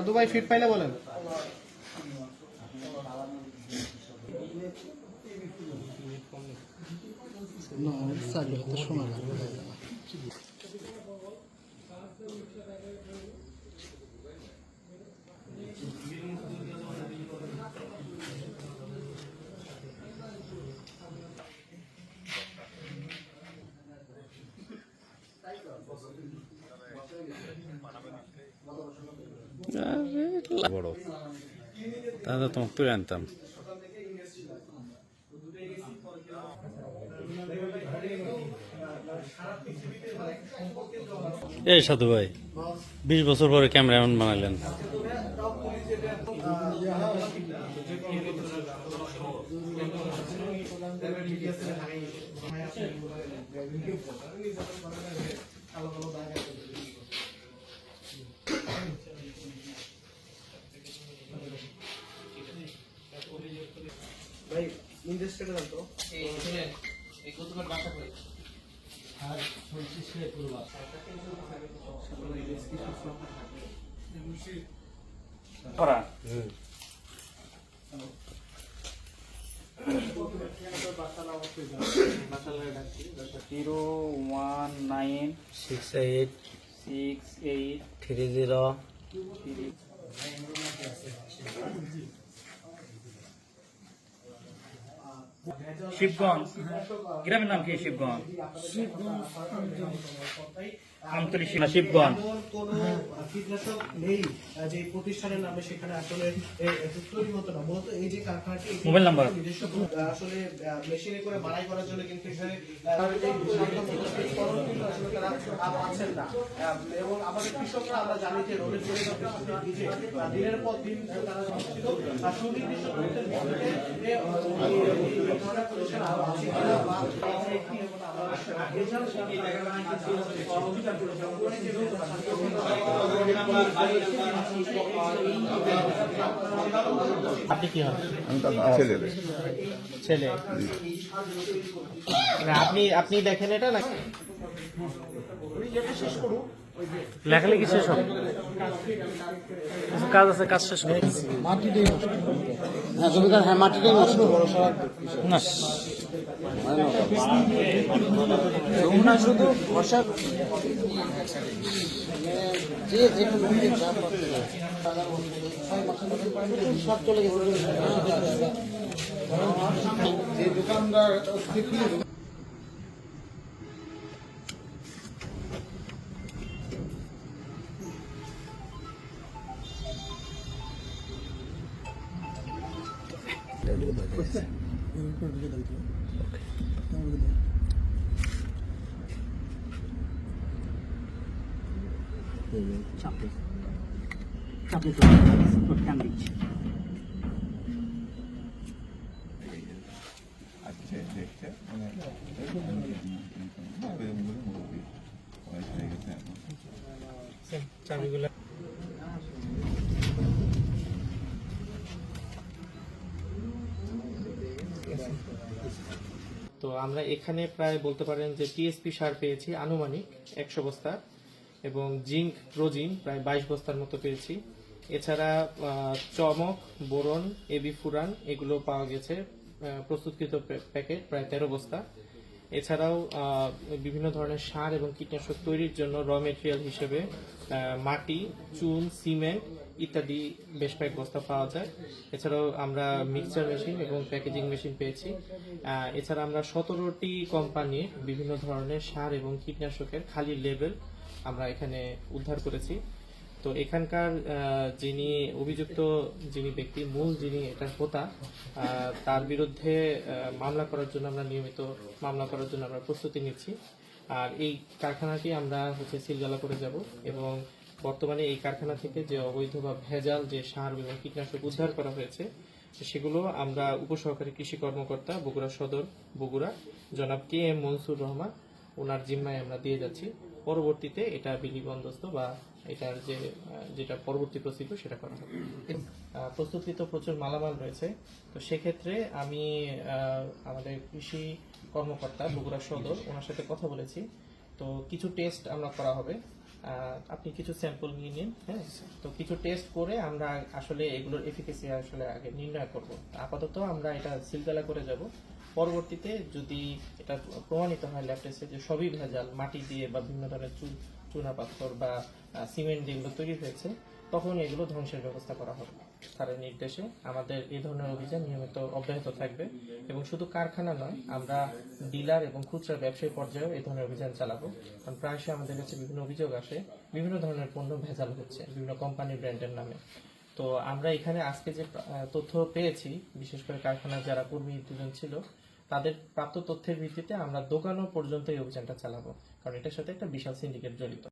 সাধু ভাই ফিট পাইলে বলেন। শোনা লাগবে। বড় তাহলে তোমাকে তুলে আনতাম। এই সাধু ভাই 20 বছর পরে ক্যামেরা এমন বানাইলেন। ভাই ইনভেস্ট করে দাও তো এই কতবার বাসা করে আর 26 টাকা পুরো বাসা করা 019686030 শিবগঞ্জ গ্রামের নাম কি? শিবগঞ্জ আমতলী শিবগঞ্জ। কোনো কীটনাশক নেই যে প্রতিষ্ঠানের নামে, সেখানে আসলে তৈরি হতো না। মূলত এই যে কারখানাটি মোবাইল নাম্বার নিজস্ব আসলে মেশিনে করে বাড়াই করার জন্য কিন্তু এখানে পাচ্ছেন না। এবং আমাদের কৃষকরা আমরা জানি যে রোদের জন্য দিনের পর দিন তারা ছিল সুনির্দিষ্ট তথ্যের মধ্যে প্রতিষ্ঠান আরো আছে আপনি কি হন? ছেলে। আপনি দেখেন এটা না লেখালেখি শেষ হবে, কাজ আছে, কাজ শেষ হবে। মাটিটাই নষ্ট। হ্যাঁ জমিদার, হ্যাঁ মাটিটাই নষ্ট। না যমুনা শুধু বর্ষা যে যেখানে সব চলে গেছে। যে দোকানদার চাপে চাপে তো কান দিচ্ছি। চাবিগুলো তো আমরা এখানে প্রায় বলতে পারেন যে টিএসপি সার পেয়েছি আনুমানিক 100 বস্তা এবং জিঙ্ক প্রোজিন প্রায় 22 বস্তার মতো পেয়েছি। এছাড়া চমক, বোরন, এবি ফুরান এগুলো পাওয়া গেছে প্রস্তুতকৃত প্যাকেট প্রায় 13 বস্তা। এছাড়াও বিভিন্ন ধরনের সার এবং কীটনাশক তৈরির জন্য র মেটেরিয়াল হিসেবে মাটি, চুন, সিমেন্ট ইত্যাদি বেশ কয়েক বস্তা পাওয়া যায়। এছাড়াও আমরা মিক্সচার মেশিন এবং প্যাকেজিং মেশিন পেয়েছি। এছাড়া আমরা 17টি কোম্পানির বিভিন্ন ধরনের সার এবং কীটনাশকের খালি লেবেল আমরা এখানে উদ্ধার করেছি। তো এখানকার যিনি অভিযুক্ত, যিনি ব্যক্তি মূল, যিনি এটার হোতা, তার বিরুদ্ধে মামলা করার জন্য আমরা নিয়মিত মামলা করার জন্য আমরা প্রস্তুতি নিচ্ছি। আর এই কারখানাটি আমরা সিলগালা করে যাব এবং বর্তমানে এই কারখানা থেকে যে অবৈধ বা ভেজাল যে সার এবং কীটনাশক উদ্ধার করা হয়েছে সেগুলো আমরা উপসহকারী কৃষি কর্মকর্তা বগুড়া সদর বগুড়া জনাব কে এম মনসুর রহমান ওনার জিম্মায় আমরা দিয়ে যাচ্ছি। পরবর্তীতে এটা বিধি বন্দোবস্ত বা এটার যেটা পরবর্তী প্রসিডিউর সেটা করা হবে। প্রস্তুতকৃত প্রচুর মালামাল রয়েছে। তো সেক্ষেত্রে আমি আমাদের কৃষি কর্মকর্তা বগুড়া সদর ওনার সাথে কথা বলেছি। তো কিছু টেস্ট আমরা করা হবে আপনি কিছু স্যাম্পল নিয়ে নিন। হ্যাঁ, তো কিছু টেস্ট করে আমরা আসলে এগুলোর এফিকেসি আসলে আগে নির্ণয় করব। আপাতত আমরা এটা সিলগালা করে যাব। পরবর্তীতে যদি এটা প্রমাণিত হয় ল্যাব টেস্টে যে সবই ভেজাল, মাটি দিয়ে বা বিভিন্ন ধরনের চুনা পাথর বা সিমেন্ট দিয়ে এগুলো তৈরি হয়েছে, তখন এগুলো ধ্বংসের ব্যবস্থা করা হবে। স্যারের নির্দেশে আমাদের এই ধরনের অভিযান নিয়মিত অব্যাহত থাকবে এবং শুধু কারখানা নয়, আমরা ডিলার এবং খুচরা ব্যবসায়ী পর্যায়েও এই ধরনের অভিযান চালাবো। কারণ প্রায়শই আমাদের কাছে বিভিন্ন অভিযোগ আসে, বিভিন্ন ধরনের পণ্য ভেজাল হচ্ছে বিভিন্ন কোম্পানি ব্র্যান্ডের নামে। তো আমরা এখানে আজকে যে তথ্য পেয়েছি, বিশেষ করে কারখানার যারা কর্মী দুজন ছিল, তাদের প্রাপ্ত তথ্যের ভিত্তিতে আমরা দোকানও পর্যন্ত এই অভিযানটা চালাবো, কারণ এটার সাথে একটা বিশাল সিন্ডিকেট জড়িত।